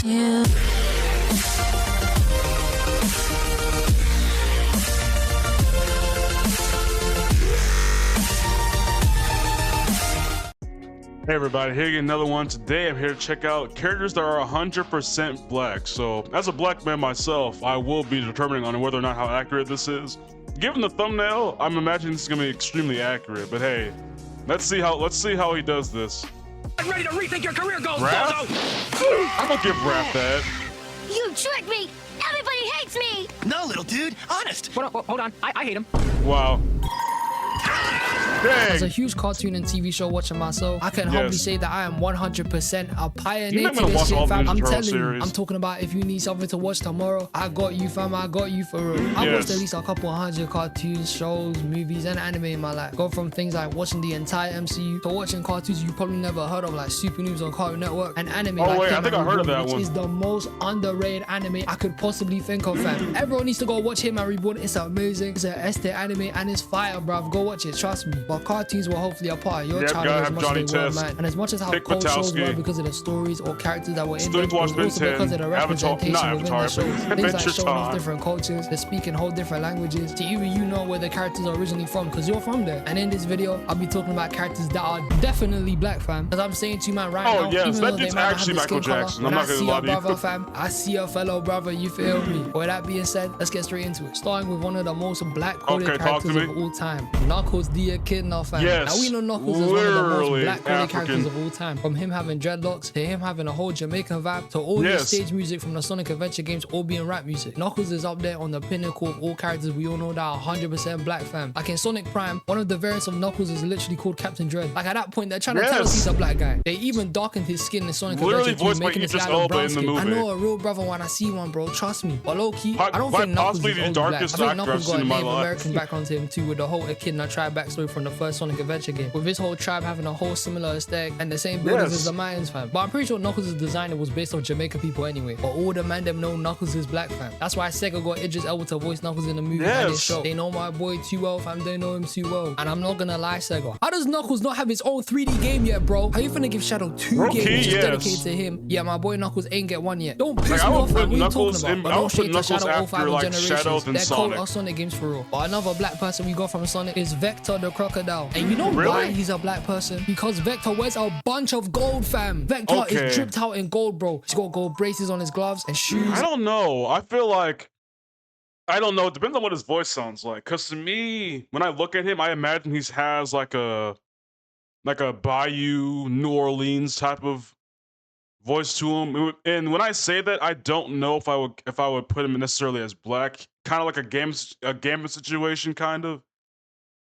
Yeah. Hey everybody, here again, another one. Today I'm here to check out characters that are 100% black. So, as a black man myself, I will be determining on whether or not how accurate this is. Given the thumbnail, I'm imagining this is gonna be extremely accurate. But hey, let's see how he does this. I'm ready to rethink your career goals, Raph? Bozo! I don't give Raph that. You tricked me! Everybody hates me! No, little dude, honest. Hold on. I hate him. Wow. As a Dang. huge cartoon and TV show watcher myself, I can humbly say that I am 100% a pioneer You're not to gonna this watch shit, all the fam. Ninja I'm Turtle telling you, series. I'm talking about if you need something to watch tomorrow, I got you, fam. I got you for real. I watched Yes. at least a couple hundred cartoons, shows, movies, and anime in my life. Go from things like watching the entire MCU to watching cartoons you probably never heard of, like Super Noobs on Cartoon Network, and anime Oh, like wait, I Hitman think I heard of Reborn, that which one. is the most underrated anime I could possibly think of, fam. Everyone needs to go watch Hitman Reborn. It's amazing. It's an S-tier anime and it's fire, bruv. Go watch it, trust me. But cartoons were hopefully a part of your Yep, childhood gotta as have much Johnny as they were Test. mine. And as much as how Dick cold shows Wachowski. were because of the stories or characters that were in them, Students it watch was also Ben because of 10, the representation Avatar, within not the shows. Avatar, Things like Adventure showing off Time. different cultures, they're speaking whole different languages to even you know where the characters are originally from because you're from there. And in this video, I'll be talking about characters that are definitely black, fam. As I'm saying to you, man, right Oh, now, yes, even that though they dude's might not actually have the Michael skin Jackson. color, I'm when not I gonna see lie a to you. brother, fam, I see a fellow brother, you feel me? With that being said, let's get straight into it. Starting with one of the most black-coded Okay, talk to characters of me. all time, Knuckles the Echidna, fam. Yes, Now we know Knuckles is one of the most literally black-coded characters African. of all time. From him having dreadlocks, to him having a whole Jamaican vibe, to all Yes. his stage music from the Sonic Adventure games all being rap music. Knuckles is up there on the pinnacle of all characters we all know that are 100% black, fam. Like in Sonic Prime, one of the variants of Knuckles is literally called Captain Dread. Like at that point, they're trying to tell us he's a black guy. They even darkened his skin in Sonic Literally Adventure 2, voiced by making this Idris guy look Elba brown in the skin. I movie. know a real brother when I see one, bro. Trust me. But low key, I don't Quite think Knuckles possibly is the only black. I darkest think actor I've Knuckles got seen a in my Native life. American background to him too, with the whole Echidna tribe backstory from the first Sonic Adventure game. With his whole tribe having a whole similar aesthetic and the same buildings as the Mayans, fam. But I'm pretty sure Knuckles' design was based on Jamaican people anyway. But all the man them know Knuckles is black, fam. That's why Sega got Idris Elba to voice Knuckles in the movie and this show. They know my boy too well, fam. They know him too well. And I'm not gonna lie, Sega. How does Knuckles not have his own 3D game yet, bro? How you finna give Shadow 2 Okay, games just yes. dedicated to him? Yeah, my boy Knuckles ain't get one yet. Don't piss Like, I me would off, fam. put What are you Knuckles talking in- about? I But would don't put shade to Knuckles Shadow 05 after, and like, Generations. Shadows and They're cold Sonic. or Sonic games for real. But another black person we got from Sonic is Vector the Crocodile. And you know Really? why he's a black person? Because Vector wears a bunch of gold, fam. Vector Okay. is dripped out in gold, bro. He's got gold braces on his gloves and shoes. I don't know. I feel like I don't know. It depends on what his voice sounds like. Cause to me, when I look at him, I imagine he has like a Bayou New Orleans type of voice to him. And when I say that, I don't know if I would put him necessarily as black. Kind of like a Gambit situation, kind of.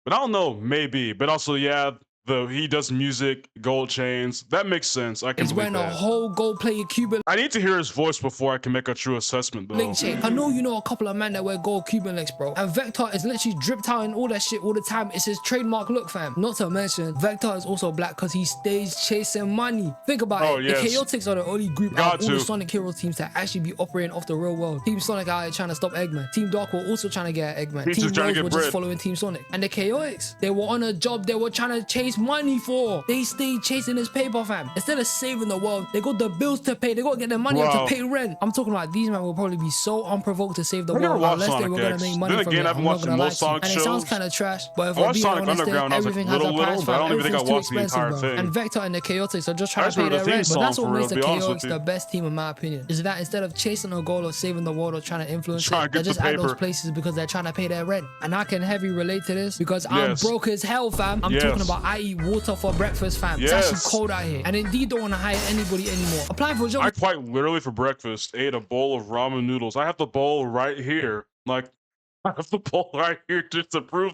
But I don't know, maybe. But also, yeah, he does music, gold chains. That makes sense. I can He's believe wearing a that. whole gold-plated Cuban I need to hear his voice before I can make a true assessment, though. link chain. I know you know a couple of men that wear gold Cuban links, bro. And Vector is literally dripped out in all that shit all the time. It's his trademark look, fam. Not to mention, Vector is also black because he stays chasing money. Think about Oh, it. yes. The Chaotix are the only group Got out of all the to. Sonic Hero teams that actually be operating off the real world. Team Sonic out here trying to stop Eggman. Team Dark were also trying to get at Eggman. He's Team just trying to Rose get were just bread. following Team Sonic. And the Chaotix, they were on a job they were trying to chase money for. They stayed chasing this paper, fam. Instead of saving the world, they got the bills to pay. They got to get their money up Wow. to pay rent. I'm talking about these men will probably be so unprovoked to save the I never world watched unless they Sonic were gonna X. make money Then from again, it. I've been I'm not watching gonna lie most to you. Sonic And it sounds shows. kind of trash, but if I we're watched being Sonic honest, Underground. I was like everything has a little, price, but I fam. don't even think I Everything's too watched the entire expensive, bro. thing. And Vector and the Chaotix are just I trying just to pay heard the their theme rent. But song that's for what real, makes the to be honest with Chaotix you. the best team in my opinion. Is that instead of chasing a goal or saving the world or trying to influence Trying it, to they're get just the at those paper. places because they're trying to pay their rent. And I can heavy relate to this because I'm Yes. broke as hell, fam. I'm Yes. talking about I eat water for breakfast, fam. It's actually Yes. cold out here. And indeed don't want to hire anybody anymore. Applying for a job I quite literally for breakfast ate a bowl of ramen noodles. I have the bowl right here. Like, I have the bowl right here just to prove,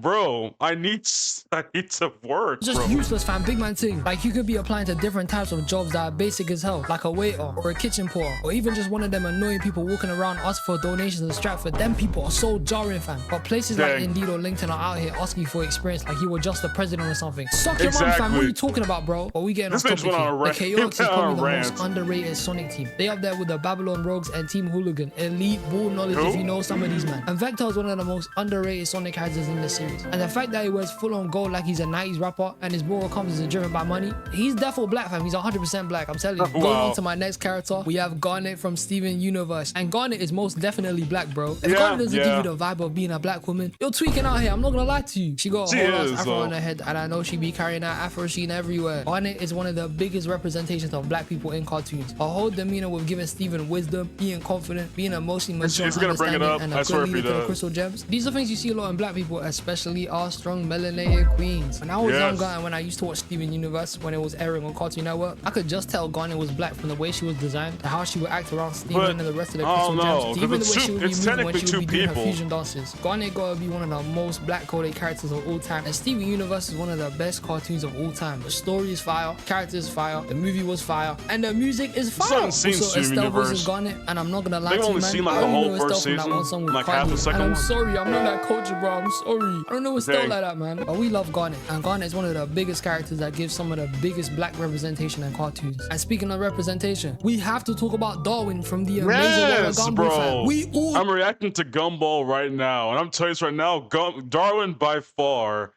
bro. I need to work, It's just bro. useless, fam. Big man thing. Like you could be applying to different types of jobs that are basic as hell, like a waiter or a kitchen porter, or even just one of them annoying people walking around asking for donations in Stratford. Them people are so jarring, fam. But places like Dang. Indeed or LinkedIn are out here asking for experience like you were just the president or something. Suck your mom, fam. What Exactly. are you talking about, bro? But we getting off This bitch topic went on here. a The rant. Chaotix is He went on probably a the most rant. underrated Sonic team. They up there with the Babylon Rogues and Team Hooligan. Elite ball knowledge Who? if you know some of these, man. And Hector is one of the most underrated Sonic characters in the series. And the fact that he wears full-on gold like he's a 90s rapper and his moral compass is driven by money, he's definitely black, fam. He's 100% black, I'm telling you. Wow. Going on to my next character, we have Garnet from Steven Universe. And Garnet is most definitely black, bro. If Garnet doesn't give you the vibe of being a black woman, you're tweaking out here. I'm not gonna lie to you. She got a whole ass afro on her head, and I know she be carrying that afro sheen everywhere. Garnet is one of the biggest representations of black people in cartoons. Her whole demeanor with giving Steven wisdom, being confident, being emotionally mature, He's gonna bring it up. and I a swear good if he leader to the does. crystal gems. These are things you see a lot in black people, especially our strong melanated queens. When I was younger and when I used to watch Steven Universe when it was airing on Cartoon Network, I could just tell Garnet was black from the way she was designed to how she would act around Steven and the rest of the crystal gems, to even the way she would be moving when she would be doing her fusion dances. Garnet gotta be one of the most black coded characters of all time, and Steven Universe is one of the best cartoons of all time. The story is fire, characters fire, the movie was fire, and the music is fire. haven't seen Also, Steven Estelle Universe. versus Garnet, and I'm not gonna lie They've to you, only man. seen, like, I the only whole know Estelle first from that season, one song with like half Cardi. the second And I'm one. sorry, I'm not that culture, bro. I'm sorry. I don't know Estelle Dang. like that, man. But we love Garnet, and Garnet is one of the biggest characters that gives some of the biggest black representation in cartoons. And speaking of representation, we have to talk about Darwin from the Amazing World of Gumball, bro. fam. We all I'm reacting to Gumball right now, and I'm telling you this right now, Darwin by far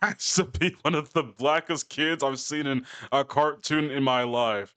has to be one of the blackest kids I've seen in a cartoon in my life.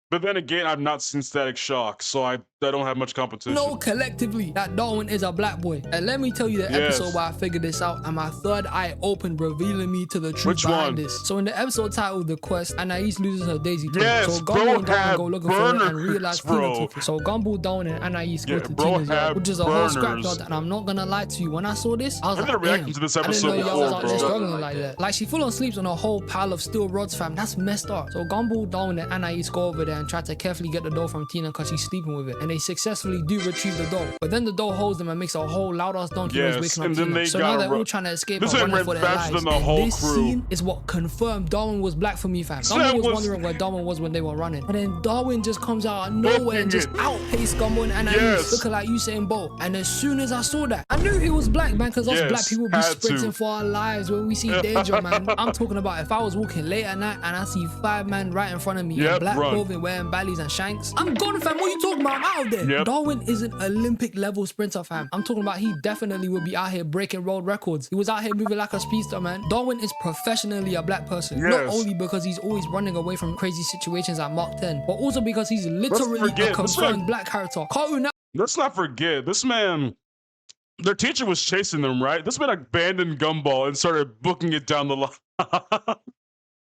But then again, I've not seen Static Shock, so I don't have much competition. know collectively that Darwin is a black boy. And let me tell you the episode where I figured this out, and my third eye opened, revealing me to the truth Which behind one? this. So in the episode titled The Quest, Anais loses her Daisy toy. Yes, So bro Gumball and Darwin had go looking for it and burners, realize bro. Tina took it. So Gumball, Darwin, and Anais go to bro Tina's yard, had which is a whole burners. scrapyard. And I'm not gonna lie to you, when I saw this, I was I like, did a reaction damn, to this I didn't episode know y'all was before, out there bro. struggling like that. Like, she full on sleeps on a whole pile of steel rods, fam. That's messed up. So Gumball, Darwin, and Anais go over there and try to carefully get the doll from Tina because she's sleeping with it. And they successfully do retrieve the doll. But then the doll holds them and makes a whole loud ass donkey noise waking up and then Tina. they So now gotta they're all run. trying to escape This and man running for ran their faster lives. than the And whole this crew. scene is what confirmed Darwin was black for me, fam. Darwin was wondering where Darwin was when they were running. And then Darwin just comes out of nowhere and just outpaced Gumball and Anais, looking like Usain Bolt. And as soon as I saw that, I knew he was black, man, because us black people be had sprinting to. for our lives when we see danger, man. I'm talking about if I was walking late at night and I see 5 men right in front of me in black clothing wearing ballies and shanks, I'm gone, fam. What are you talking about? I'm out of there. Darwin is an Olympic level sprinter, fam. I'm talking about he definitely would be out here breaking world records. He was out here moving like a speedster, man. Darwin is professionally a black person. Not only because he's always running away from crazy situations at Mark 10, but also because he's literally a confirmed black character. Cartoon Let's not forget, this man, their teacher was chasing them, right? This man abandoned Gumball and started booking it down the line.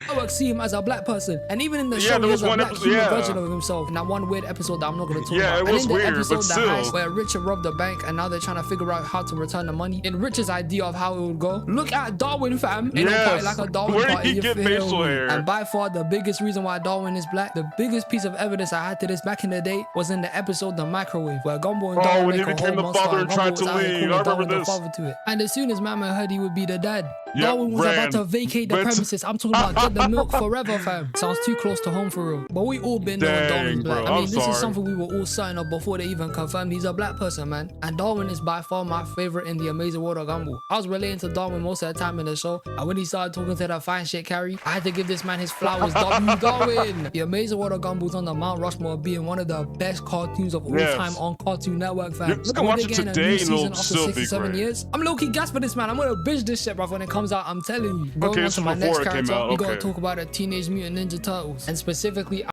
Network see him as a black person, and even in the show, there he was has a one black episode- human version of himself. In that one weird episode that I'm not going to talk about. it was and in the weird, episode but that still. has where Richard robbed the bank, and now they're trying to figure out how to return the money. In Richard's idea of how it would go, look at Darwin, fam. Ain't no party like a Darwin Where did party. he You get feel facial me? hair? And by far the biggest reason why Darwin is black, the biggest piece of evidence I had to this back in the day was in the episode The Microwave, where Gumball and Darwin when he make a became whole the monster, father and and tried Gumball to was out here leave. calling I remember Darwin the this. father to it. And as soon as Mama heard he would be the dad, Yep, Darwin was ran. about to vacate the But- premises. I'm talking about get the milk forever, fam. Sounds too close to home for real. But we all been knowing Dang, Darwin's black. bro, I mean, I'm this sorry. is something we were all certain of before they even confirmed he's a black person, man. And Darwin is by far my favorite in the Amazing World of Gumball. I was relating to Darwin most of the time in the show, and when he started talking to that fine shit Carrie, I had to give this man his flowers. W. Darwin. The Amazing World of Gumball's on the Mount Rushmore of being one of the best cartoons of all time on Cartoon Network, fam. You can And when watch they it getting a today new and it'll season after still 6 be or 7 great. years, I'm low-key gasping this, man. I'm gonna binge this shit, bro, when it comes out. I'm telling you. Going Okay, on this to is my before next it came character, out, we gotta okay. talk about the Teenage Mutant Ninja Turtles, and specifically,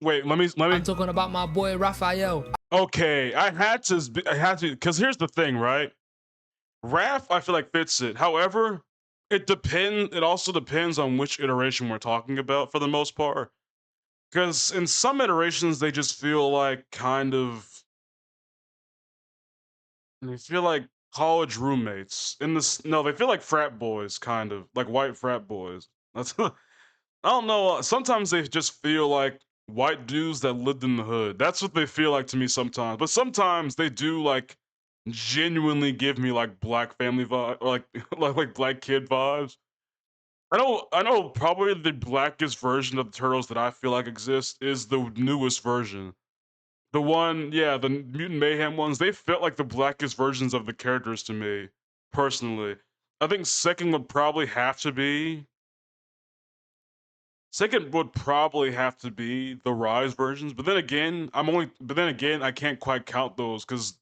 Wait, let me. I'm talking about my boy Raphael. Okay, I had to, because here's the thing, right? Raph, I feel like fits it. However, it also depends on which iteration we're talking about for the most part. Because in some iterations, they just feel like they feel like college roommates. No, they feel like frat boys, kind of like white frat boys. That's I don't know. Sometimes they just feel like white dudes that lived in the hood. That's what they feel like to me sometimes. But sometimes they do like genuinely give me like black family vibe, or like like black kid vibes. I know probably the blackest version of the Turtles that I feel like exists is the newest version. The one, yeah, the Mutant Mayhem ones, they felt like the blackest versions of the characters to me, personally. I think second would probably have to be the Rise versions, but then again, I can't quite count those because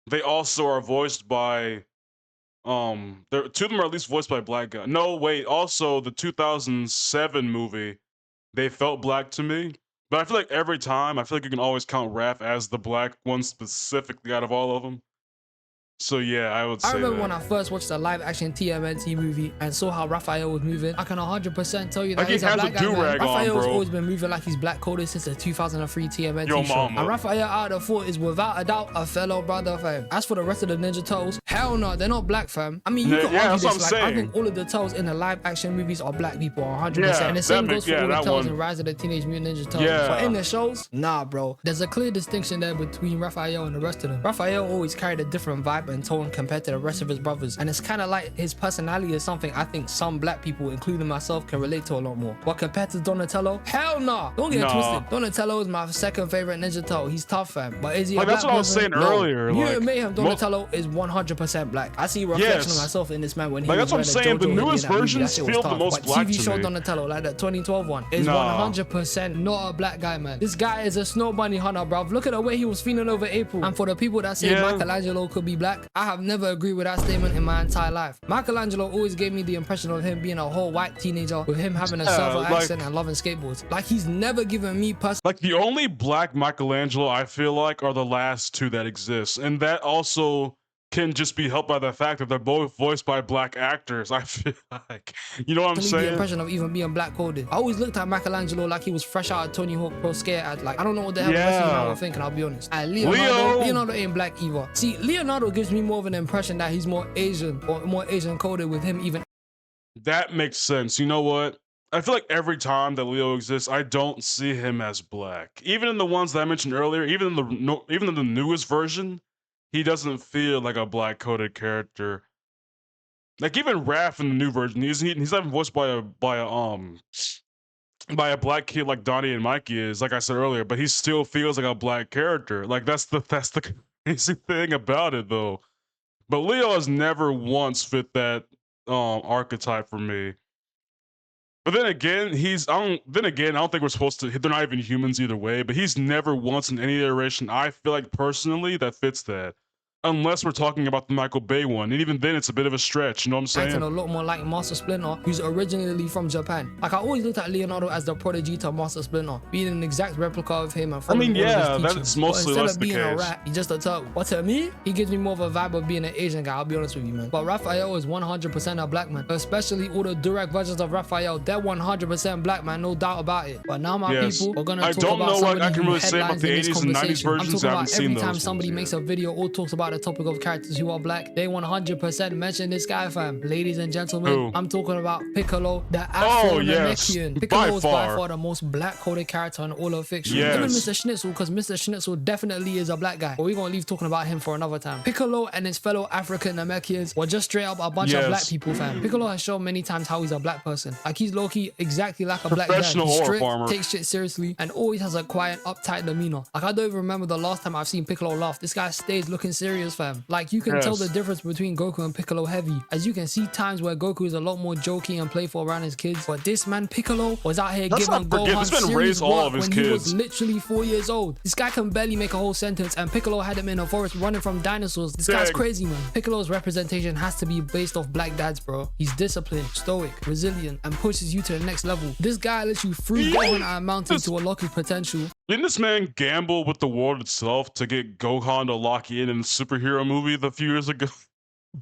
they also are voiced by two of them are at least voiced by black guys. No, wait, also the 2007 movie, they felt black to me. But I feel like every time, I feel like you can always count Raph as the black one specifically out of all of them. So yeah, I would say I remember that. when I first watched the live action TMNT movie and saw how Raphael was moving. I can 100% tell you that Like, he he's a has black a guy, man. do-rag on, Raphael's bro. always been moving like he's black coded since the 2003 TMNT Yo, show. mama. And Raphael out of the foot is without a doubt a fellow brother, fam. As for the rest of the Ninja Turtles, hell no, they're not black, fam. I mean, you can Yeah, argue that's what this. I'm Like, I saying. think all of the Turtles in the live action movies are black people, 100%. Yeah, and the same that goes make- for all yeah, the that Turtles one. in Rise of the Teenage Mutant Ninja Turtles. Yeah. But in the shows, nah, bro. There's a clear distinction there between Raphael and the rest of them. Raphael always carried a different vibe and tone compared to the rest of his brothers, and it's kind of like his personality is something I think some black people, including myself, can relate to a lot more. But compared to Donatello, hell nah. Don't get it Nah. twisted. Donatello is my second favorite Ninja Turtle. He's tough, fam. But is he a Like, black that's what I was person? saying No. earlier, Mutant like, Mayhem Donatello is 100% black. I see a reflection Yes. of myself in this man when he Like, was that's what I'm wearing saying, a the JoJo newest hoodie in that movie. That versions shit was feel the tough. most But black TV to show me. Donatello, like that 2012 one, is Nah. 100% not a black guy, man. This guy is a snow bunny hunter, bruv. Look at the way he was feeling over April. And for the people that say Yeah. Michelangelo could be black, I have never agreed with that statement in my entire life. Michelangelo always gave me the impression of him being a whole white teenager with him having a southern like- accent and loving skateboards. Like, he's never given me personally. Like, the only black Michelangelo I feel like are the last two that exist, and that also can just be helped by the fact that they're both voiced by black actors. I feel like, you know what I'm The saying? impression of even being black coded. I always looked at Michelangelo like he was fresh out of Tony Hawk Pro Skater. Like, I don't know what the hell the rest of you Yeah. now were thinking, I'll be honest. And Leo. Leonardo ain't black either. See, Leonardo gives me more of an impression that he's more Asian or more Asian coded, with him even That makes sense. You know what? I feel like every time that Leo exists, I don't see him as black. Even in the ones that I mentioned earlier, even in the newest version, he doesn't feel like a black coded character. Like, even Raph in the new version, he's not even voiced by a black kid like Donnie and Mikey is, like I said earlier, but he still feels like a black character. Like, that's the crazy thing about it, though. But Leo has never once fit that archetype for me. But then again, I don't think we're supposed to. They're not even humans either way. But he's never once in any iteration, I feel like personally, that fits that. Unless we're talking about the Michael Bay one, and even then, it's a bit of a stretch. You know what I'm saying? acting a lot more like Master Splinter, who's originally from Japan. Like, I always looked at Leonardo as the prodigy to Master Splinter, being an exact replica of him and following all yeah, of his that's teachings. mostly But less instead of the being a case. rat, he's just a turtle. But to me, he gives me more of a vibe of being an Asian guy, I'll be honest with you, man. But Raphael is 100% a black man, especially all the direct versions of Raphael. They're 100% black, man, no doubt about it. But now my Yes. people are gonna I talk don't about know what somebody I can who really say about headlines the in this 80s and 90s conversation. I'm versions. talking I haven't about seen every those time ones somebody yet. makes a video or talks about the topic of characters who are black, they 100% mention this guy, fam. Ladies and gentlemen, Who? I'm talking about Piccolo, the Oh, yes. Afro-Namekian. By Piccolo is by far. far the most black-coded character in all of fiction. Yes. Even Mr. Schnitzel, because Mr. Schnitzel definitely is a black guy. But we're gonna leave talking about him for another time. Piccolo and his fellow African Namekians were just straight up a bunch of Yes. black people, fam. Piccolo has shown many times how he's a black person. Like, he's low-key exactly like a black dad. Professional He's horror strict, farmer. takes shit seriously, and always has a quiet, uptight demeanor. Like, I don't even remember the last time I've seen Piccolo laugh. This guy stays looking serious, fam. Like, you can tell Yes. the difference between Goku and Piccolo heavy. As you can see times where Goku is a lot more jokey and playful around his kids, but this man Piccolo was out here Let's giving not forget, Gohan this man serious raised all work of his when he was kids. literally 4 years old. This guy can barely make a whole sentence, and Piccolo had him in a forest running from dinosaurs. This guy's Dang. crazy, man. Piccolo's representation has to be based off black dads, bro. He's disciplined, stoic, resilient, and pushes you to the next level. This guy lets you through Gohan at a mountain to unlock his potential. Didn't this man gamble with the world itself to get Gohan to lock in the superhero movie a few years ago?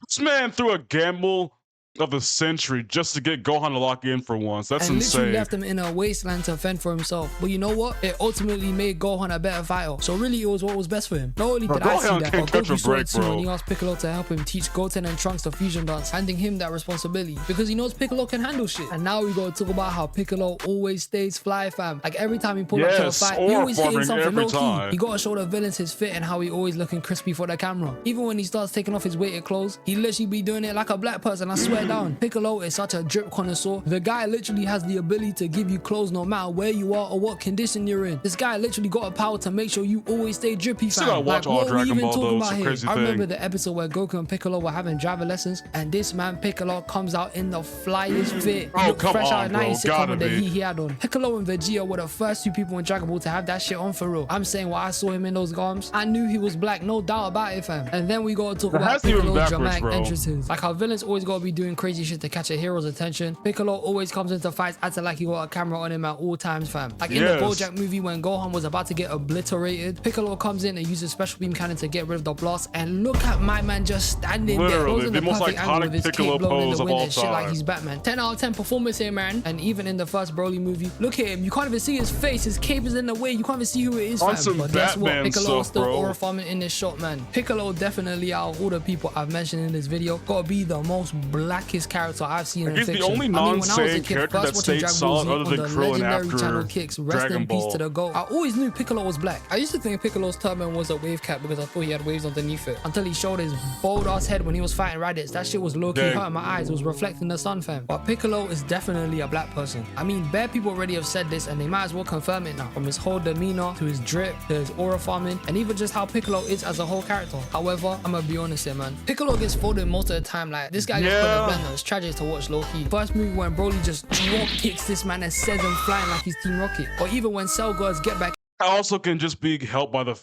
This man threw a gamble of the century just to get Gohan to lock in for once. That's And literally insane. left him in a wasteland to fend for himself. But you know what? It ultimately made Gohan a better fighter. So really, it was what was best for him. Not only Bro, did I see Gohan that, can't but catch a Goku saw break, it too bro. when he asked Piccolo to help him teach Goten and Trunks the fusion dance, handing him that responsibility because he knows Piccolo can handle shit. And now we gotta talk about how Piccolo always stays fly, fam. Like, every time he pull up to a Yes, fight, he or always hitting farming something every low key. time. He gotta show the villains his fit and how he always looking crispy for the camera. Even when he starts taking off his weighted clothes, he literally be doing it like a black person. I swear it down. Piccolo is such a drip connoisseur. The guy literally has the ability to give you clothes no matter where you are or what condition you're in. This guy literally got a power to make sure you always stay drippy, fam. Still gotta watch all Dragon Ball though. It's a crazy I remember thing. the episode where Goku and Piccolo were having driver lessons, and this man Piccolo comes out in the flyest fit. Oh, come fresh out on, of bro. 96 Gotta cover that be. he had on. Piccolo and Vegeta were the first two people in Dragon Ball to have that shit on for real. I'm saying when I saw him in those garms, I knew he was black, no doubt about it, fam. And then we gotta talk That about has to be Piccolo's backwards, dramatic bro. entrances. Like how villains always gotta be doing crazy shit to catch a hero's attention. Piccolo always comes into fights acting like he got a camera on him at all times, fam. Like in the Yes. BoJack movie when Gohan was about to get obliterated, Piccolo comes in and uses special beam cannon to get rid of the blast, and look at my man just standing there, Literally, closing the most perfect angle iconic with his Piccolo cape blowing in pose the of wind all and shit like time. he's Batman. 10 out of 10 performance here, man. And even in the first Broly movie, look at him. You can't even see his face. His cape is in the way. You can't even see who it is, On fam. some But guess what? Batman Piccolo stuff, is still bro. aura farming in this shot, man. Piccolo definitely, out of all the people I've mentioned in this video, gotta be the most blackest character I've seen in He's the fiction. only when I was a non-Saiyan kid, character first that watching stayed Dragon solid Ball other Z than on the Krillin legendary after channel Kicks, rest Dragon in peace Ball. to the GOAT. I always knew Piccolo was black. I used to think Piccolo's turban was a wave cap because I thought he had waves underneath it, until he showed his bold ass head when he was fighting Raditz. That shit was low-key Dang. hurting my eyes. It was reflecting the sun, fam. But Piccolo is definitely a black person. I mean, bare people already have said this and they might as well confirm it now. From his whole demeanor to his drip to his aura farming and even just how Piccolo is as a whole character. However, I'm gonna be honest here, man. Piccolo gets folded most of the time. Like, this guy gets put in Yeah. a blender. It's tragic to watch low-key. First movie when Broly just drop kicks this man and sends him flying like he's Team Rocket. Or even when Cell goes get back That also can just be helped by the.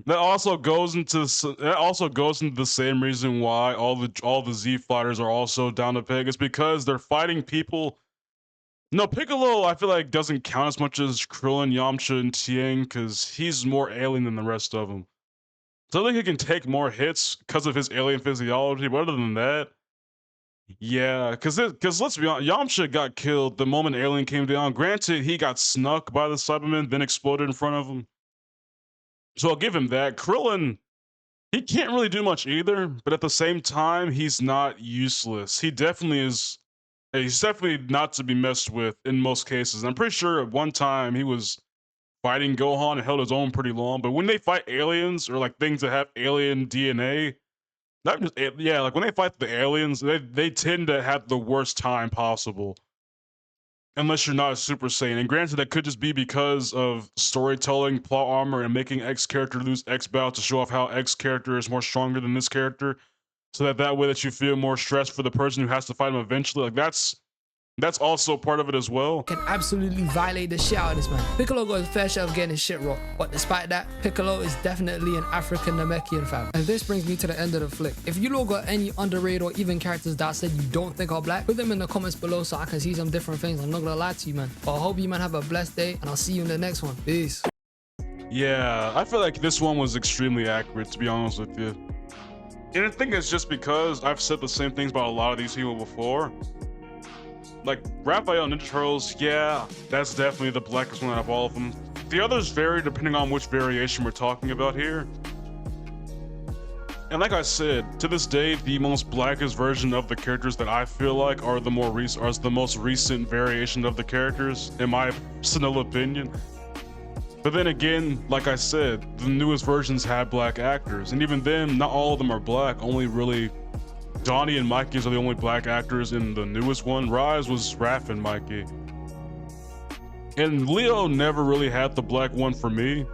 That also goes into the same reason why all the Z fighters are also down to peg. It's because they're fighting people. No, Piccolo, I feel like doesn't count as much as Krillin, Yamcha, and Tien because he's more alien than the rest of them. So I think he can take more hits because of his alien physiology. But other than that, yeah, because let's be honest, Yamcha got killed the moment Alien came down. Granted, he got snuck by the Cybermen, then exploded in front of him. So I'll give him that. Krillin, he can't really do much either, but at the same time, he's not useless. He definitely is. He's definitely not to be messed with in most cases. I'm pretty sure at one time he was fighting Gohan and held his own pretty long. But when they fight aliens or like things that have alien DNA, not just yeah, like when they fight the aliens, they tend to have the worst time possible. Unless you're not a Super Saiyan. And granted, that could just be because of storytelling, plot armor, and making X character lose X bout to show off how X character is more stronger than this character. So that way that you feel more stress for the person who has to fight him eventually. Like that's also part of it as well. can absolutely violate the shit out of this man. Piccolo got his fair share of getting his shit rocked, but despite that, Piccolo is definitely an African Namekian fam. And this brings me to the end of the flick. If you lot got any underrated or even characters that I said you don't think are black, put them in the comments below so I can see some different things. I'm not gonna lie to you, man. But I hope you man have a blessed day, and I'll see you in the next one. Peace. Yeah, I feel like this one was extremely accurate, to be honest with you. And I think it's just because I've said the same things about a lot of these people before. Like, Raphael Ninja Turtles, yeah, that's definitely the blackest one out of all of them. The others vary depending on which variation we're talking about here. And like I said, to this day, the most blackest version of the characters that I feel like are the most recent variation of the characters, in my personal opinion. But then again, like I said, the newest versions have black actors, and even then, not all of them are black. Only really Donnie and Mikey are the only black actors in the newest one. Rise was Raph and Mikey. And Leo never really had the black one for me.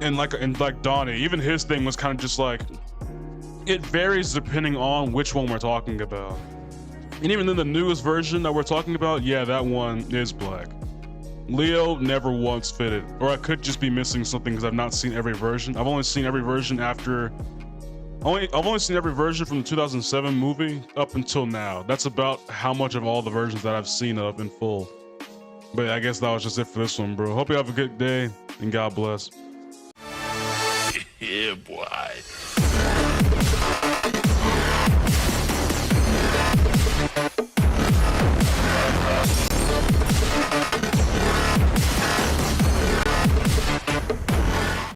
And like Donnie, even his thing was kind of just like, it varies depending on which one we're talking about. And even in the newest version that we're talking about, yeah, that one is black. Leo never once fitted, or I could just be missing something because I've not seen every version. I've only seen every version after. I've only seen every version from the 2007 movie up until now. That's about how much of all the versions that I've seen of in full. But I guess that was just it for this one, bro. Hope you have a good day and God bless. Yeah, boy.